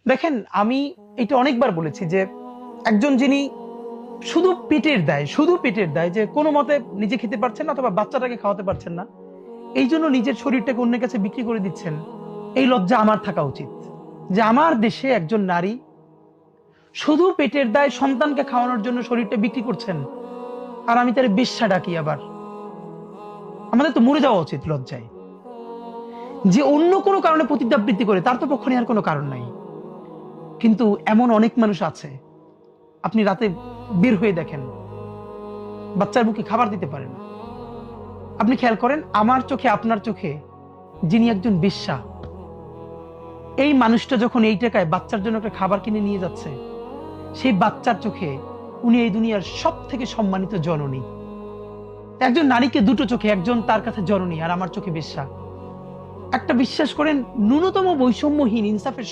দেখেন, আমি এটা অনেকবার বলেছি যে একজন যিনি শুধু পেটের দায় যে কোনো মতে নিজে খেতে পারছেন না অথবা বাচ্চাটাকে খাওয়াতে পারছেন না, এই জন্য নিজের শরীরটাকে অন্যের কাছে বিক্রি করে দিচ্ছেন, এই লজ্জা আমার থাকা উচিত যে আমার দেশে একজন নারী শুধু পেটের দায় সন্তানকে খাওয়ানোর জন্য শরীরটা বিক্রি করছেন, আর আমি তার বেশ্যা ডাকি। আবার আমাদের তো মরে যাওয়া উচিত লজ্জায়। যে অন্য কোনো কারণে পতিতাবৃত্তি করে তার তো পক্ষে আর কোনো কারণ নাই, কিন্তু এমন অনেক মানুষ আছে, আপনি রাতে বের হয়ে দেখেন বাচ্চার মুখে খাবার দিতে পারেন। আপনি খেয়াল করেন, আমার চোখে আপনার চোখে যিনি একজন বেশ্যা, এই মানুষটা যখন এই টাকায় বাচ্চার জন্য একটা খাবার কিনে নিয়ে যাচ্ছে, সেই বাচ্চার চোখে উনি এই দুনিয়ার সব থেকে সম্মানিত জননী। একজন নারীকে দুটো চোখে, একজন তার কাছে জননী আর আমার চোখে বেশ্যা। একটা বিশ্বাস করেন, ন্যূনতম বৈষম্যহীন ইনসাফের